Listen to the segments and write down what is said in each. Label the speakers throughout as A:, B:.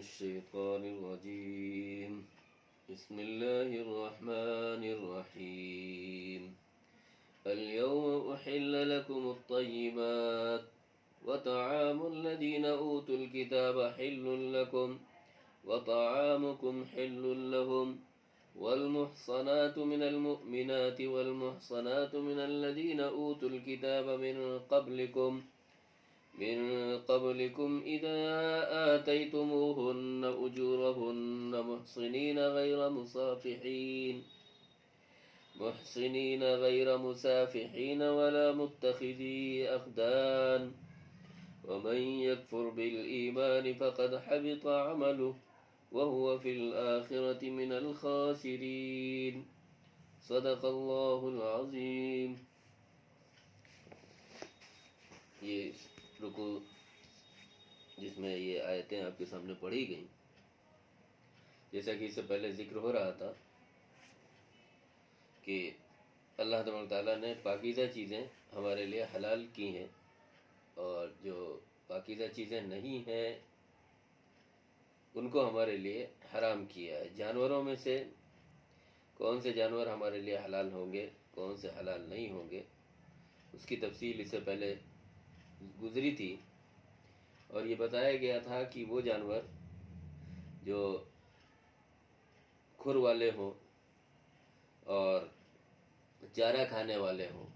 A: الشيطان الرجيم. بسم الله الرحمن الرحيم. اليوم أحل لكم الطيبات وطعام الذين أوتوا الكتاب حل لكم وطعامكم حل لهم والمحصنات من المؤمنات والمحصنات من الذين أوتوا الكتاب من قبلكم إذا آتيتموهن أجورهن محصنين غير مسافحين ولا متخذي أخدان ومن يكفر بالإيمان فقد حبط عمله وهو في الآخرة من الخاسرين. صدق اللہ العظیم. یہ رکو جس میں یہ آیتیں آپ کے سامنے پڑھی گئیں، جیسا کہ اس سے پہلے ذکر ہو رہا تھا کہ اللہ تبارک تعالیٰ نے پاکیزہ چیزیں ہمارے لیے حلال کی ہیں اور جو پاکیزہ چیزیں نہیں ہیں ان کو ہمارے لیے حرام کیا ہے. جانوروں میں سے کون سے جانور ہمارے لیے حلال ہوں گے، کون سے حلال نہیں ہوں گے، اس کی تفصیل اس سے پہلے گزری تھی، اور یہ بتایا گیا تھا کہ وہ جانور جو کھر والے ہوں اور چارہ کھانے والے ہوں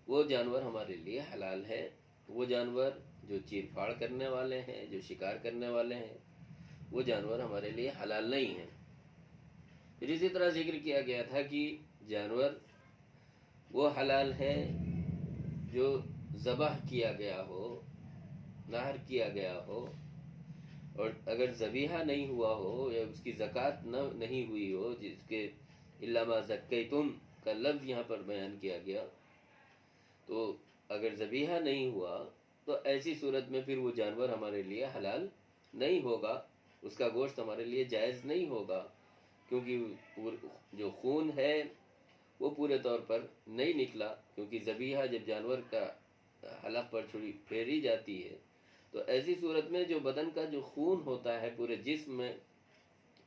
A: وہ جانور ہمارے لیے حلال ہے. وہ جانور جو چیر پھاڑ کرنے والے ہیں، جو شکار کرنے والے ہیں، وہ جانور ہمارے لیے حلال نہیں ہیں. پھر اسی طرح ذکر کیا گیا تھا کہ جانور وہ حلال ہے جو ذبح کیا گیا ہو، نہر کیا گیا ہو، اور اگر ذبیحہ نہیں ہوا ہو یا اس کی زکوٰۃ نہیں ہوئی ہو، جس کے الا ما زکیتم کا لفظ یہاں پر بیان کیا گیا، تو اگر ذبیحہ نہیں ہوا تو ایسی صورت میں پھر وہ جانور ہمارے لیے حلال نہیں ہوگا، اس کا گوشت ہمارے لیے جائز نہیں ہوگا، کیونکہ جو خون ہے وہ پورے طور پر نہیں نکلا. کیونکہ ذبیحہ جب جانور کا حلق پر چھری پھیری جاتی ہے تو ایسی صورت میں جو بدن کا جو خون ہوتا ہے پورے جسم میں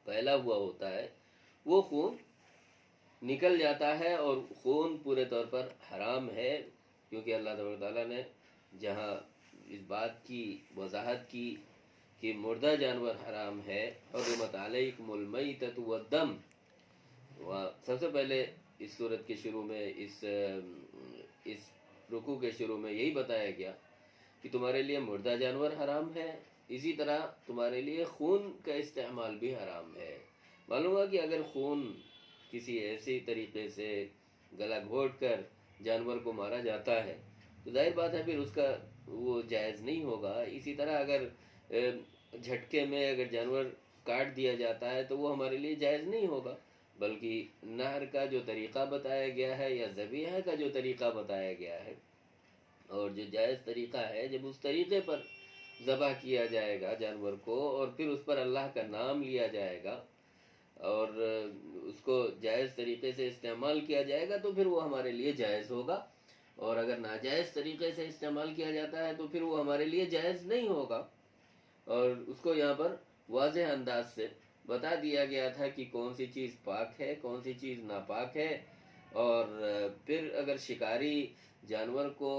A: پھیلا ہوا ہوتا ہے وہ خون نکل جاتا ہے، اور خون پورے طور پر حرام ہے. کیونکہ اللہ تعالیٰ نے جہاں اس بات کی وضاحت کی کہ مردہ جانور حرام ہے، حرمت علیکم المیتۃ والدم، سب سے پہلے اس صورت کے شروع میں اس رکوع کے شروع میں یہی بتایا گیا کہ تمہارے لیے مردہ جانور حرام ہے، اسی طرح تمہارے لیے خون کا استعمال بھی حرام ہے. معلوم ہوا کہ اگر خون کسی ایسی طریقے سے گلا گھونٹ کر جانور کو مارا جاتا ہے تو ظاہر بات ہے پھر اس کا وہ جائز نہیں ہوگا. اسی طرح اگر جھٹکے میں اگر جانور کاٹ دیا جاتا ہے تو وہ ہمارے لیے جائز نہیں ہوگا، بلکہ نہر کا جو طریقہ بتایا گیا ہے یا ذبیحہ کا جو طریقہ بتایا گیا ہے اور جو جائز طریقہ ہے، جب اس طریقے پر ذبح کیا جائے گا جانور کو اور پھر اس پر اللہ کا نام لیا جائے گا اور اس کو جائز طریقے سے استعمال کیا جائے گا تو پھر وہ ہمارے لیے جائز ہوگا، اور اگر ناجائز طریقے سے استعمال کیا جاتا ہے تو پھر وہ ہمارے لیے جائز نہیں ہوگا. اور اس کو یہاں پر واضح انداز سے بتا دیا گیا تھا کہ کون سی چیز پاک ہے، کون سی چیز ناپاک ہے. اور پھر اگر شکاری جانور کو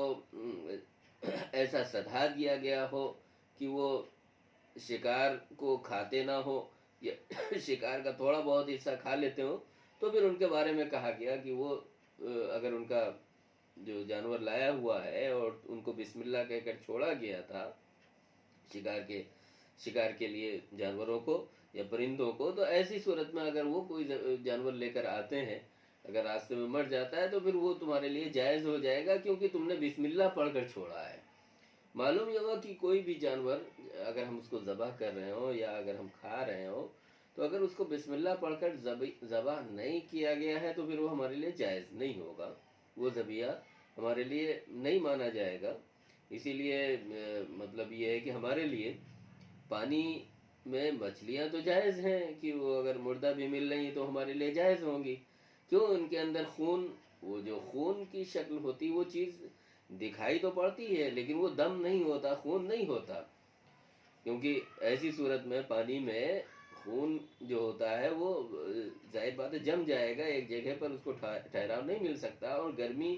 A: ایسا سدھا دیا گیا ہو کہ وہ شکار کو کھاتے نہ ہو یا شکار کا تھوڑا بہت حصہ کھا لیتے ہوں تو پھر ان کے بارے میں کہا گیا کہ وہ اگر ان کا جو جانور لایا ہوا ہے اور ان کو بسم اللہ کہہ کر چھوڑا گیا تھا شکار کے لیے جانوروں کو یا پرندوں کو، تو ایسی صورت میں اگر وہ کوئی جانور لے کر آتے ہیں، اگر راستے میں مر جاتا ہے تو پھر وہ تمہارے لیے جائز ہو جائے گا، کیونکہ تم نے بسم اللہ پڑھ کر چھوڑا ہے. معلوم یہ ہوا کہ کوئی بھی جانور اگر ہم اس کو ذبح کر رہے ہوں یا اگر ہم کھا رہے ہوں تو اگر اس کو بسم اللہ پڑھ کر ذبح نہیں کیا گیا ہے تو پھر وہ ہمارے لیے جائز نہیں ہوگا، وہ ذبیحہ ہمارے لیے نہیں مانا جائے گا. اسی لیے مطلب یہ ہے کہ ہمارے لیے پانی میں مچھلیاں تو جائز ہیں کہ وہ اگر مردہ بھی مل رہی ہیں تو ہمارے لیے جائز ہوں گی. کیوں؟ ان کے اندر خون، وہ جو خون کی شکل ہوتی وہ چیز دکھائی تو پڑتی ہے لیکن وہ دم نہیں ہوتا، خون نہیں ہوتا. کیونکہ ایسی صورت میں پانی میں خون جو ہوتا ہے وہ ظاہر بات ہے جم جائے گا ایک جگہ پر، اس کو ٹھہراؤ نہیں مل سکتا، اور گرمی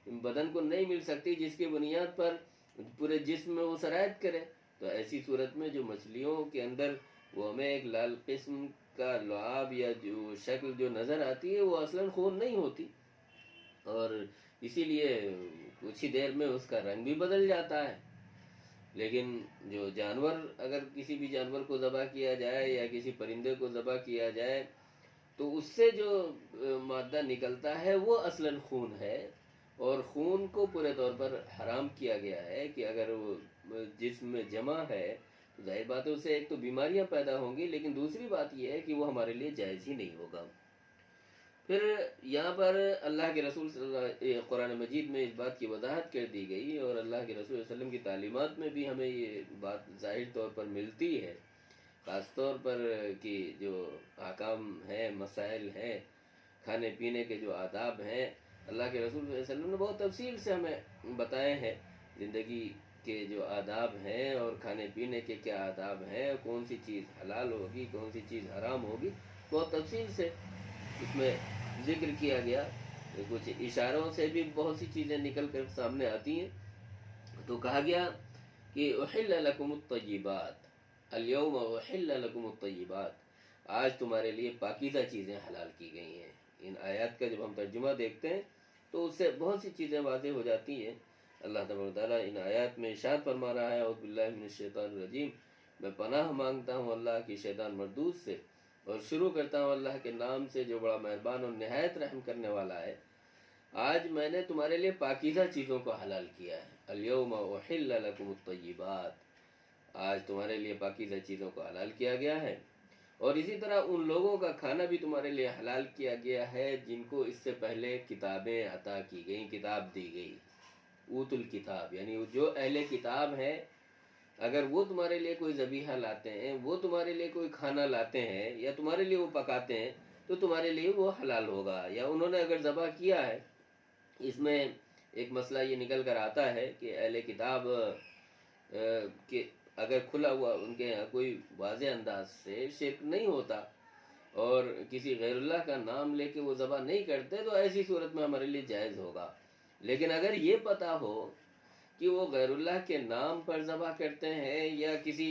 A: بدن کو نہیں مل سکتی جس کی بنیاد پر پورے جسم میں وہ سرایت کرے۔ تو ایسی صورت میں جو مچھلیوں کے اندر وہ ہمیں ایک لال قسم کا لعاب یا جو شکل جو نظر آتی ہے وہ اصلاً خون نہیں ہوتی، اور اسی لیے کچھ ہی دیر میں اس کا رنگ بھی بدل جاتا ہے۔ لیکن جو جانور، اگر کسی بھی جانور کو ذبح کیا جائے یا کسی پرندے کو ذبح کیا جائے تو اس سے جو مادہ نکلتا ہے وہ اصلاً خون ہے، اور خون کو پورے طور پر حرام کیا گیا ہے کہ اگر وہ جسم میں جمع ہے تو ظاہر بات ہے اس سے ایک تو بیماریاں پیدا ہوں گی، لیکن دوسری بات یہ ہے کہ وہ ہمارے لیے جائز ہی نہیں ہوگا۔ پھر یہاں پر اللہ کے رسول صلی اللہ قرآن مجید میں اس بات کی وضاحت کر دی گئی، اور اللہ کے رسول صلی اللہ علیہ وسلم کی تعلیمات میں بھی ہمیں یہ بات ظاہر طور پر ملتی ہے، خاص طور پر کہ جو احکام ہیں، مسائل ہیں، کھانے پینے کے جو آداب ہیں، اللہ کے رسول صلی اللہ علیہ وسلم نے بہت تفصیل سے ہمیں بتائے ہیں۔ زندگی کے جو آداب ہیں اور کھانے پینے کے کیا آداب ہیں، کون سی چیز حلال ہوگی، کون سی چیز حرام ہوگی، بہت تفصیل سے اس میں ذکر کیا گیا۔ کچھ اشاروں سے بھی بہت سی چیزیں نکل کر سامنے آتی ہیں۔ تو کہا گیا کہ احل لکم الطیبات، الیوم احل لکم الطیبات، آج تمہارے لیے پاکیزہ چیزیں حلال کی گئی ہیں۔ ان آیات کا جب ہم ترجمہ دیکھتے ہیں تو اس سے بہت سی چیزیں واضح ہو جاتی ہیں۔ اللہ تبارک و تعالیٰ ان آیات میں ارشاد فرما رہا ہے، اعوذ باللہ من الشیطان الرجیم، میں پناہ مانگتا ہوں اللہ کی شیطان مردود سے، اور شروع کرتا ہوں اللہ کے نام سے جو بڑا مہربان اور نہایت رحم کرنے والا ہے۔ آج میں نے تمہارے لیے پاکیزہ چیزوں کو حلال کیا ہے، الیوم احل لکم الطیبات، آج تمہارے لیے پاکیزہ چیزوں کو حلال کیا گیا ہے، اور اسی طرح ان لوگوں کا کھانا بھی تمہارے لیے حلال کیا گیا ہے جن کو اس سے پہلے کتابیں عطا کی گئیں، کتاب دی گئی، اوت الکتاب، یعنی جو اہل کتاب ہیں، اگر وہ تمہارے لیے کوئی ذبیحہ لاتے ہیں، وہ تمہارے لیے کوئی کھانا لاتے ہیں یا تمہارے لیے وہ پکاتے ہیں تو تمہارے لیے وہ حلال ہوگا۔ یا انہوں نے اگر ذبح کیا ہے، اس میں ایک مسئلہ یہ نکل کر آتا ہے کہ اہل کتاب کہ اگر کھلا ہوا ان کے یہاں کوئی واضح انداز سے شرک نہیں ہوتا اور کسی غیر اللہ کا نام لے کے وہ ذبح نہیں کرتے تو ایسی صورت میں ہمارے لیے جائز ہوگا۔ لیکن اگر یہ پتہ ہو کہ وہ غیر اللہ کے نام پر ذبح کرتے ہیں یا کسی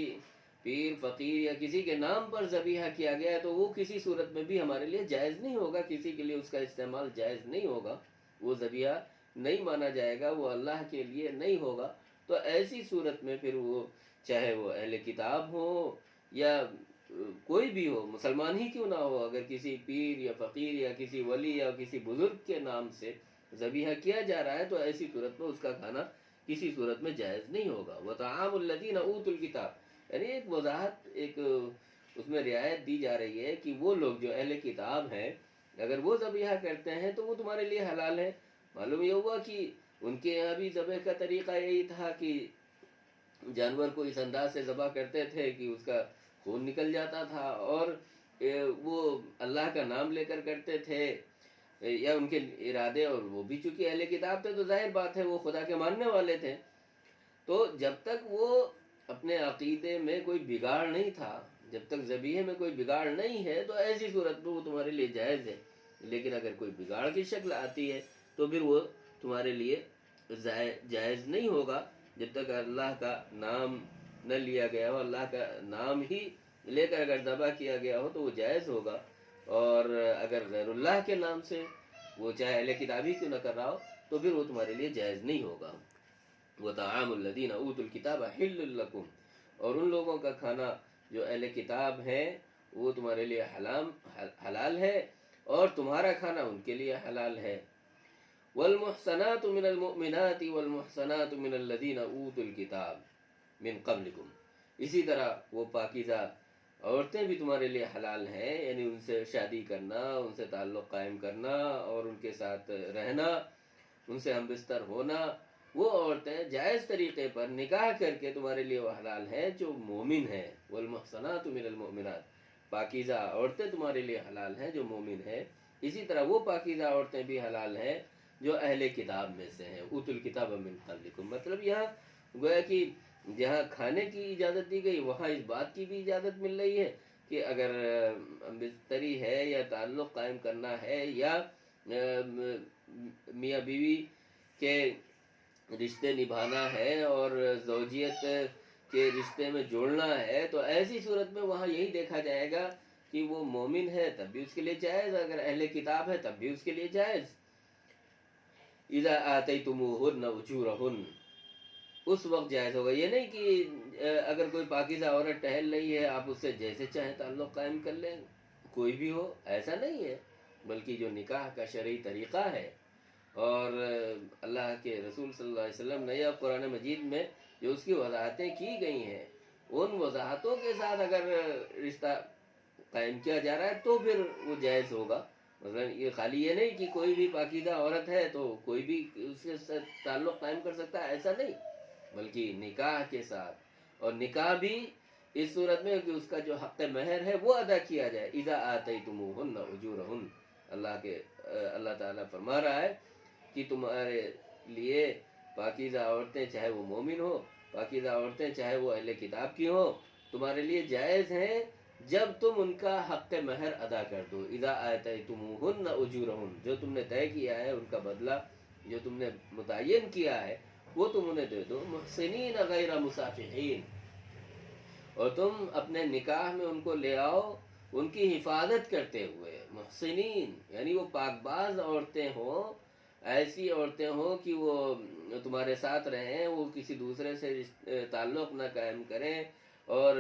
A: پیر فقیر یا کسی کے نام پر ذبیحہ کیا گیا ہے تو وہ کسی صورت میں بھی ہمارے لیے جائز نہیں ہوگا، کسی کے لیے اس کا استعمال جائز نہیں ہوگا، وہ ذبیحہ نہیں مانا جائے گا، وہ اللہ کے لیے نہیں ہوگا۔ تو ایسی صورت میں پھر وہ چاہے وہ اہل کتاب ہو یا کوئی بھی ہو، مسلمان ہی کیوں نہ ہو، اگر کسی پیر یا فقیر یا کسی ولی یا کسی بزرگ کے نام سے ذبیحہ کیا جا رہا ہے تو ایسی صورت میں اس کا کھانا کسی صورت میں جائز نہیں ہوگا۔ وَطَعَامُ الَّذِينَ أُوتُوا الْكِتَابَ، یعنی ایک وضاحت، ایک اس میں رعایت دی جا رہی ہے کہ وہ لوگ جو اہل کتاب ہیں اگر وہ ذبیحہ کرتے ہیں تو وہ تمہارے لیے حلال ہے۔ معلوم یہ ہوا کہ ان کے یہاں بھی ذبح کا طریقہ یہی تھا کہ جانور کو اس انداز سے ذبح کرتے تھے کہ اس کا خون نکل جاتا تھا، اور وہ اللہ کا نام لے کر کرتے تھے یا ان کے ارادے، اور وہ بھی چونکہ اہل کتاب تھے تو ظاہر بات ہے وہ خدا کے ماننے والے تھے، تو جب تک وہ اپنے عقیدے میں کوئی بگاڑ نہیں تھا، جب تک ذبیحے میں کوئی بگاڑ نہیں ہے تو ایسی صورت میں وہ تمہارے لیے جائز ہے۔ لیکن اگر کوئی بگاڑ کی شکل آتی ہے تو پھر وہ تمہارے لیے جائز نہیں ہوگا، جب تک اللہ کا نام نہ لیا گیا ہو، اللہ کا نام ہی لے کر اگر ذبح کیا گیا ہو تو وہ جائز ہوگا، اور اگر غیر اللہ کے نام سے وہ چاہے اہل کتاب ہی کیوں نہ کر رہا ہو تو پھر وہ تمہارے لیے جائز نہیں ہوگا۔ وَطَعَامُ الَّذِينَ أُوتُوا الْكِتَابَ حِلٌّ لَكُمْ، اور ان لوگوں کا کھانا جو اہل کتاب ہیں وہ تمہارے لیے حلال ہے، اور تمہارا کھانا ان کے لیے حلال ہے۔ وَالْمُحْصَنَاتُ مِنَ الْمُؤْمِنَاتِ وَالْمُحْصَنَاتُ مِنَ الَّذِينَ أُوتُوا الْكِتَابَ مِنْ قَبْلِكُمْ، اسی طرح وہ پاکیزہ عورتیں بھی تمہارے لیے حلال ہیں، یعنی ان سے شادی کرنا، ان سے تعلق قائم کرنا اور ان کے ساتھ رہنا، ان سے ہم بستر ہونا، وہ عورتیں جائز طریقے پر نکاح کر کے تمہارے لیے وہ حلال ہیں جو مومن ہیں۔ والمحصنات من المؤمنات، پاکیزہ عورتیں تمہارے لیے حلال ہیں جو مومن ہیں، اسی طرح وہ پاکیزہ عورتیں بھی حلال ہیں جو اہل کتاب میں سے ہیں۔ اوت الکتاب من قبلکم، مطلب یہاں گویا کہ جہاں کھانے کی اجازت دی گئی وہاں اس بات کی بھی اجازت مل رہی ہے کہ اگر بستری ہے یا تعلق قائم کرنا ہے یا میاں بیوی کے رشتے نبھانا ہے اور زوجیت کے رشتے میں جوڑنا ہے، تو ایسی صورت میں وہاں یہی دیکھا جائے گا کہ وہ مومن ہے تب بھی اس کے لیے جائز، اگر اہل کتاب ہے تب بھی اس کے لیے جائز۔ اذا آتیتموہن اجورہن، اس وقت جائز ہوگا۔ یہ نہیں کہ اگر کوئی پاکیزہ عورت ٹہل رہی ہے آپ اس سے جیسے چاہیں تعلق قائم کر لیں، کوئی بھی ہو، ایسا نہیں ہے، بلکہ جو نکاح کا شرعی طریقہ ہے اور اللہ کے رسول صلی اللہ علیہ وسلم نے یا قرآن مجید میں جو اس کی وضاحتیں کی گئی ہیں، ان وضاحتوں کے ساتھ اگر رشتہ قائم کیا جا رہا ہے تو پھر وہ جائز ہوگا۔ مثلا یہ خالی یہ نہیں کہ کوئی بھی پاکیزہ عورت ہے تو کوئی بھی اس کے تعلق قائم کر سکتا ہے، ایسا نہیں، بلکہ نکاح کے ساتھ، اور نکاح بھی اس صورت میں کہ اس کا جو حق مہر ہے وہ ادا کیا جائے۔ اذا آتیتموہن اجورہن، اللہ تعالیٰ فرما رہا ہے کہ تمہارے لیے پاکیزہ عورتیں چاہے وہ مومن ہو، پاکیزہ عورتیں چاہے وہ اہل کتاب کی ہوں، تمہارے لیے جائز ہیں جب تم ان کا حق مہر ادا کر دو۔ اذا آتیتموہن اجورہن، جو تم نے طے کیا ہے ان کا بدلہ جو تم نے متعین کیا ہے وہ تم انہیں دے دو، محسنین غیر مسافحین، اور تم اپنے نکاح میں ان کو لے آؤ ان کی حفاظت کرتے ہوئے۔ محسنین یعنی وہ پاک باز عورتیں ہوں، ایسی عورتیں ہوں کہ وہ تمہارے ساتھ رہیں، وہ کسی دوسرے سے تعلق نہ قائم کریں اور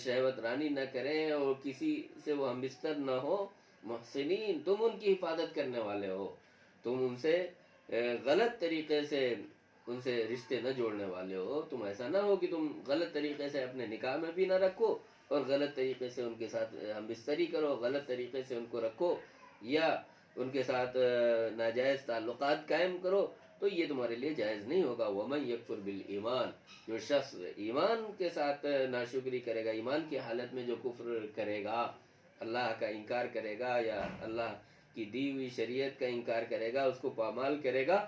A: شہوت رانی نہ کریں اور کسی سے وہ ہم بستر نہ ہو۔ محسنین، تم ان کی حفاظت کرنے والے ہو، تم ان سے غلط طریقے سے ان سے رشتے نہ جوڑنے والے ہو۔ تم ایسا نہ ہو کہ تم غلط طریقے سے اپنے نکاح میں بھی نہ رکھو اور غلط طریقے سے ان کے ساتھ ہم بستری کرو، غلط طریقے سے ان کو رکھو یا ان کے ساتھ ناجائز تعلقات قائم کرو، تو یہ تمہارے لیے جائز نہیں ہوگا۔ وَمَن يَكْفُرْ بِالْإِيمَانِ، جو شخص ایمان کے ساتھ ناشکری کرے گا، ایمان کی حالت میں جو کفر کرے گا، اللہ کا انکار کرے گا یا اللہ کی دی ہوئی شریعت کا انکار کرے گا، اس کو پامال کرے گا،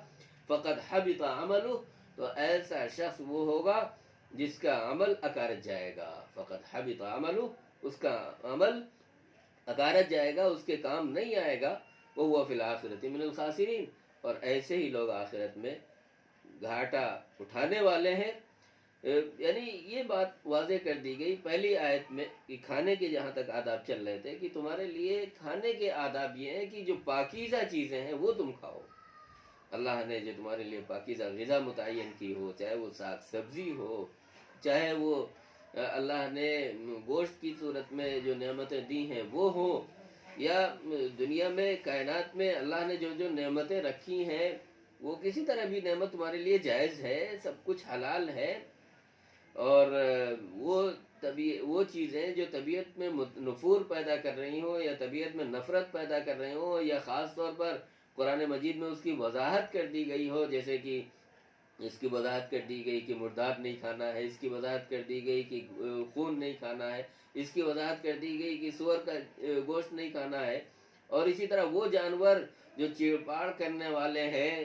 A: فقد حبط عملہ، تو ایسا شخص وہ ہوگا جس کا عمل اکارت جائے گا۔ فقد حبط عملہ، اس کا عمل اکارت جائے گا، اس کے کام نہیں آئے گا۔ وہو فی الآخرۃ من الخاسرین، اور ایسے ہی لوگ آخرت میں گھاٹا اٹھانے والے ہیں۔ یعنی یہ بات واضح کر دی گئی پہلی آیت میں کہ کھانے کے جہاں تک آداب چل رہے تھے کہ تمہارے لیے کھانے کے آداب یہ ہیں کہ جو پاکیزہ چیزیں ہیں وہ تم کھاؤ۔ اللہ نے جو تمہارے لیے پاکیزہ غذا متعین کی ہو، چاہے وہ ساگ سبزی ہو، چاہے وہ اللہ نے گوشت کی صورت میں جو نعمتیں دی ہیں وہ ہوں، یا دنیا میں کائنات میں اللہ نے جو جو نعمتیں رکھی ہیں وہ کسی طرح بھی نعمت تمہارے لیے جائز ہے، سب کچھ حلال ہے۔ اور وہ چیزیں جو طبیعت میں نفور پیدا کر رہی ہوں یا طبیعت میں نفرت پیدا کر رہی ہوں، یا خاص طور پر قرآن مجید میں اس کی وضاحت کر دی گئی ہو، جیسے کہ اس کی وضاحت کر دی گئی کہ مردار نہیں کھانا ہے، اس کی وضاحت کر دی گئی کہ خون نہیں کھانا ہے، اس کی وضاحت کر دی گئی کہ سور کا گوشت نہیں کھانا ہے، اور اسی طرح وہ جانور جو چیڑ پاڑ کرنے والے ہیں،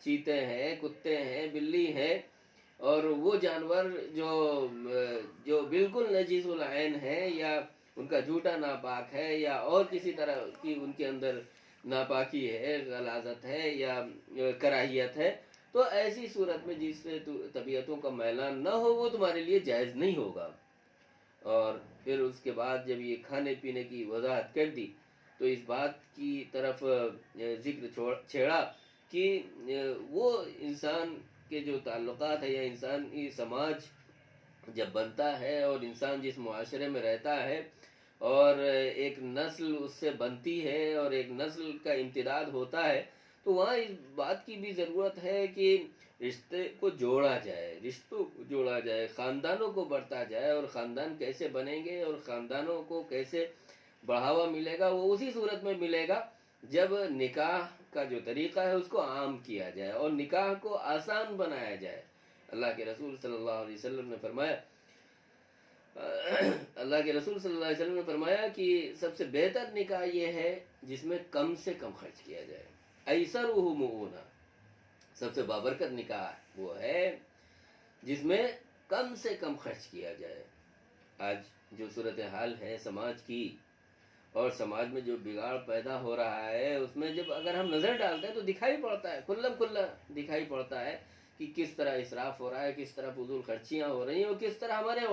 A: چیتے ہیں، کتے ہیں، بلی ہیں، اور وہ جانور جو بالکل نجیس العین ہیں یا ان کا جھوٹا ناپاک ہے یا اور کسی طرح کی ان کے اندر ناپاکی ہے، غلاظت ہے یا کراہیت ہے، تو ایسی صورت میں جس سے طبیعتوں کا میلان نہ ہو وہ تمہارے لیے جائز نہیں ہوگا۔ اور پھر اس کے بعد جب یہ کھانے پینے کی وضاحت کر دی تو اس بات کی طرف ذکر چھیڑا کہ وہ انسان کے جو تعلقات ہے یا انسانی سماج جب بنتا ہے اور انسان جس معاشرے میں رہتا ہے اور ایک نسل اس سے بنتی ہے اور ایک نسل کا امتداد ہوتا ہے، تو وہاں اس بات کی بھی ضرورت ہے کہ رشتے کو جوڑا جائے، رشتوں کو جوڑا جائے، خاندانوں کو بڑھتا جائے، اور خاندان کیسے بنیں گے اور خاندانوں کو کیسے بڑھاوا ملے گا وہ اسی صورت میں ملے گا جب نکاح کا جو طریقہ ہے اس کو عام کیا جائے اور نکاح کو آسان بنایا جائے۔ اللہ کے رسول صلی اللہ علیہ وسلم نے فرمایا کہ سب سے بہتر نکاح یہ ہے جس میں کم سے کم خرچ کیا جائے، ایسرہ مؤونہ، سب سے بابرکت نکاح وہ ہے جس میں کم سے کم خرچ کیا جائے۔ آج جو صورتحال ہے سماج کی، اور سماج میں جو بگاڑ پیدا ہو رہا ہے، اس میں جب اگر ہم نظر ڈالتے ہیں تو دکھائی پڑتا ہے، کھلم کھلا دکھائی پڑتا ہے کہ کس طرح اسراف ہو رہا ہے، کس طرح فضول خرچیاں ہو رہی ہیں، اور کس طرح ہمارے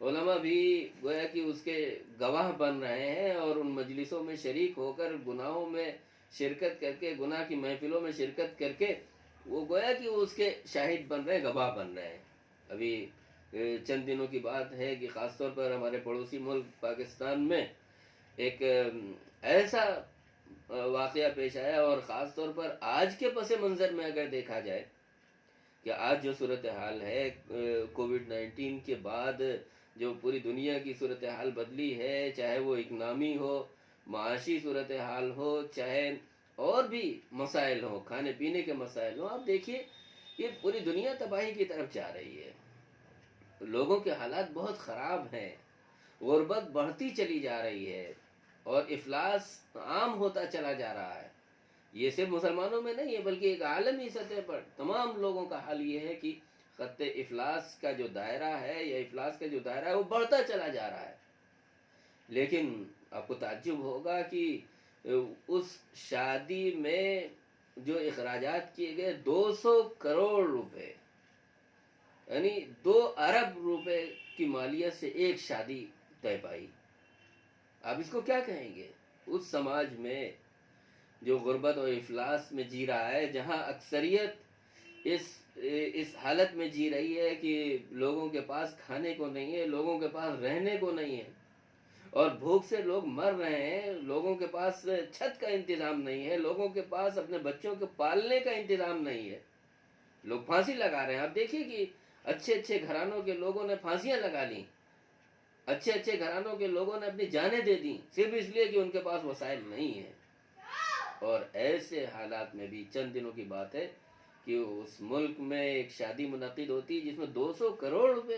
A: علماء بھی گویا کہ اس کے گواہ بن رہے ہیں، اور ان مجلسوں میں شریک ہو کر گناہوں میں شرکت کر کے، گناہ کی محفلوں میں شرکت کر کے وہ گویا کہ اس کے شاہد بن رہے ہیں، گواہ بن رہے ہیں۔ ابھی چند دنوں کی بات ہے کہ خاص طور پر ہمارے پڑوسی ملک پاکستان میں ایک ایسا واقعہ پیش آیا، اور خاص طور پر آج کے پس منظر میں اگر دیکھا جائے کہ آج جو صورتحال ہے کووڈ-19 کے بعد جو پوری دنیا کی صورتحال بدلی ہے، چاہے وہ اکنامی ہو، معاشی صورتحال ہو، چاہے اور بھی مسائل ہوں، کھانے پینے کے مسائل ہوں، آپ دیکھیے یہ پوری دنیا تباہی کی طرف جا رہی ہے۔ لوگوں کے حالات بہت خراب ہیں، غربت بڑھتی چلی جا رہی ہے، اور افلاس عام ہوتا چلا جا رہا ہے۔ یہ صرف مسلمانوں میں نہیں ہے بلکہ ایک عالمی سطح پر تمام لوگوں کا حال یہ ہے کہ خط افلاس کا جو دائرہ ہے، یا افلاس کا جو دائرہ ہے، وہ بڑھتا چلا جا رہا ہے۔ لیکن آپ کو تعجب ہوگا کہ اس شادی میں جو اخراجات کیے گئے 200 کروڑ روپے، یعنی 2 ارب روپے کی مالیت سے ایک شادی طے پائی۔ آپ اس کو کیا کہیں گے؟ اس سماج میں جو غربت اور افلاس میں جی رہا ہے، جہاں اکثریت اس حالت میں جی رہی ہے کہ لوگوں کے پاس کھانے کو نہیں ہے، لوگوں کے پاس رہنے کو نہیں ہے، اور بھوک سے لوگ مر رہے ہیں، لوگوں کے پاس چھت کا انتظام نہیں ہے، لوگوں کے پاس اپنے بچوں کے پالنے کا انتظام نہیں ہے، لوگ پھانسی لگا رہے ہیں۔ آپ دیکھیے کہ اچھے اچھے گھرانوں کے لوگوں نے پھانسیاں لگا لیں، اچھے اچھے گھرانوں کے لوگوں نے اپنی جانیں دے دیں، صرف اس لیے کہ ان کے پاس وسائل نہیں ہیں۔ اور ایسے حالات میں بھی چند دنوں کی بات ہے کہ اس ملک میں ایک شادی منعقد ہوتی ہے جس میں 200 کروڑ روپے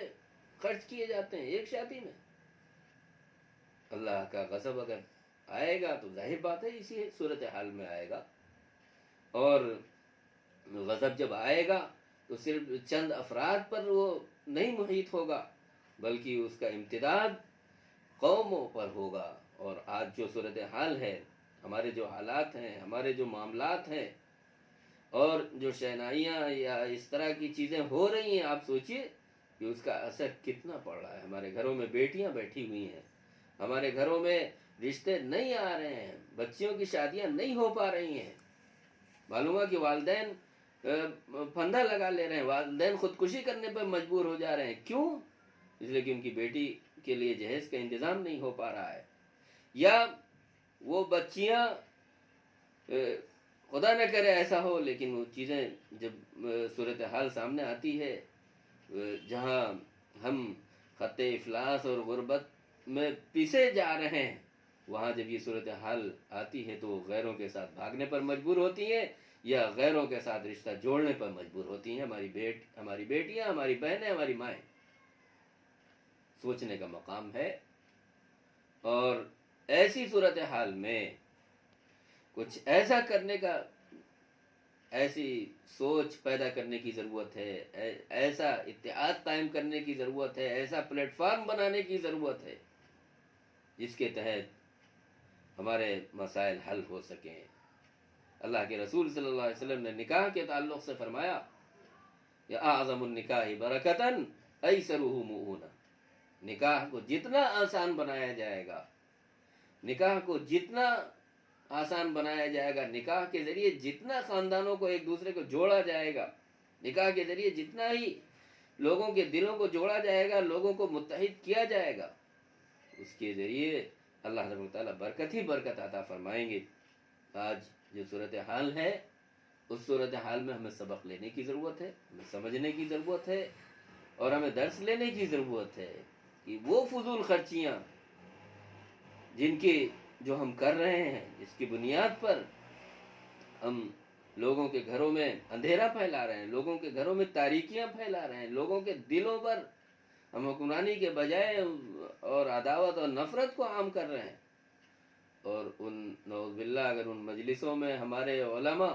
A: خرچ کیے جاتے ہیں ایک شادی میں۔ اللہ کا غضب اگر آئے گا تو ظاہر بات ہے اسی صورتحال میں آئے گا، اور غضب جب آئے گا تو صرف چند افراد پر وہ نہیں محیط ہوگا، بلکہ اس کا امتداد قوموں پر ہوگا۔ اور آج جو صورتحال ہے، ہمارے جو حالات ہیں، ہمارے جو معاملات ہیں، اور جو شہنائیاں یا اس طرح کی چیزیں ہو رہی ہیں، آپ سوچئے کہ اس کا اثر کتنا پڑ رہا ہے۔ ہمارے گھروں میں بیٹیاں بیٹھی ہوئی ہیں، ہمارے گھروں میں رشتے نہیں آ رہے ہیں، بچیوں کی شادیاں نہیں ہو پا رہی ہیں۔ معلوم ہے کہ والدین پھندا لگا لے رہے ہیں، والدین خودکشی کرنے پر مجبور ہو جا رہے ہیں۔ کیوں؟ اس لیے کہ ان کی بیٹی کے لیے جہیز کا انتظام نہیں ہو پا رہا ہے، یا وہ بچیاں خدا نہ کرے ایسا ہو، لیکن وہ چیزیں جب صورتحال سامنے آتی ہے جہاں ہم خط افلاس اور غربت میں پیسے جا رہے ہیں، وہاں جب یہ صورتحال آتی ہے تو غیروں کے ساتھ بھاگنے پر مجبور ہوتی ہیں، یا غیروں کے ساتھ رشتہ جوڑنے پر مجبور ہوتی ہیں۔ ہماری بیٹیاں، ہماری بہنیں، ہماری مائیں۔ سوچنے کا مقام ہے، اور ایسی صورتحال میں کچھ ایسا کرنے کا، ایسی سوچ پیدا کرنے کی ضرورت ہے، ایسا اتحاد قائم کرنے کی ضرورت ہے، ایسا پلیٹ فارم بنانے کی ضرورت ہے جس کے تحت ہمارے مسائل حل ہو سکیں۔ اللہ کے رسول صلی اللہ علیہ وسلم نے نکاح کے تعلق سے فرمایا یا اعظم النکاح برکتاً ایسرہ مؤونہ، نکاح کو جتنا آسان بنایا جائے گا، نکاح کو جتنا آسان بنایا جائے گا، نکاح کے ذریعے جتنا خاندانوں کو ایک دوسرے کو جوڑا جائے گا، نکاح کے ذریعے جتنا ہی لوگوں کے دلوں کو جوڑا جائے گا، لوگوں کو متحد کیا جائے گا، اس کے ذریعے اللہ رب تعالیٰ برکت ہی برکت عطا فرمائیں گے۔ آج جو صورتحال ہے، اس صورتحال میں ہمیں سبق لینے کی ضرورت ہے، ہمیں سمجھنے کی ضرورت ہے، اور ہمیں درس لینے کی ضرورت ہے کہ وہ فضول خرچیاں جو ہم کر رہے ہیں، جس کی بنیاد پر ہم لوگوں کے گھروں میں اندھیرا پھیلا رہے ہیں، لوگوں کے گھروں میں تاریکیاں پھیلا رہے ہیں، لوگوں کے دلوں پر ہم حکمرانی کے بجائے اور عداوت اور نفرت کو عام کر رہے ہیں۔ اور نعوذ باللہ اگر ان مجلسوں میں ہمارے علماء،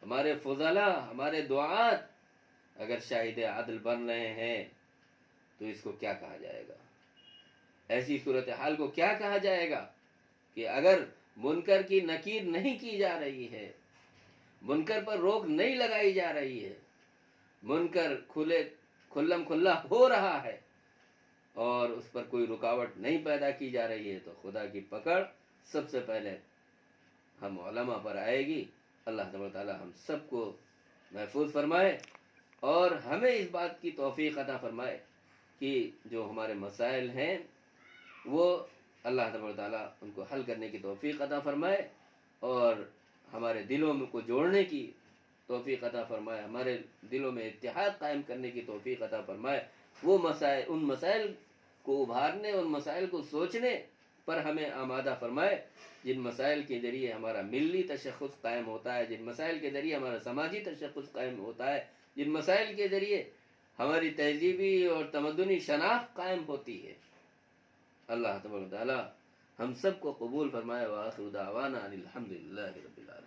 A: ہمارے فضلاء، ہمارے دعات اگر شاہد عدل بن رہے ہیں تو اس کو کیا کہا جائے گا؟ ایسی صورتحال کو کیا کہا جائے گا کہ اگر منکر کی نکیر نہیں کی جا رہی ہے، منکر پر روک نہیں لگائی جا رہی ہے، منکر کھلم کھلا ہو رہا ہے اور اس پر کوئی رکاوٹ نہیں پیدا کی جا رہی ہے، تو خدا کی پکڑ سب سے پہلے ہم علماء پر آئے گی۔ اللہ تبارک تعالی ہم سب کو محفوظ فرمائے اور ہمیں اس بات کی توفیق عطا فرمائے کہ جو ہمارے مسائل ہیں وہ اللہ تبارک تعالیٰ ان کو حل کرنے کی توفیق عطا فرمائے اور ہمارے دلوں کو جوڑنے کی توفیق عطا فرمائے، ہمارے دلوں میں اتحاد قائم کرنے کی توفیق عطا فرمائے، وہ مسائل، ان مسائل کو ابھارنے، ان مسائل کو سوچنے پر ہمیں آمادہ فرمائے جن مسائل کے ذریعے ہمارا ملی تشخص قائم ہوتا ہے، جن مسائل کے ذریعے ہمارا سماجی تشخص قائم ہوتا ہے، جن مسائل کے ذریعے ہماری تہذیبی اور تمدنی شناخت قائم ہوتی ہے۔ اللہ تبارک و تعالی ہم سب کو قبول فرمائے۔ وآخر دعوانا ان الحمد للہ رب العالمین۔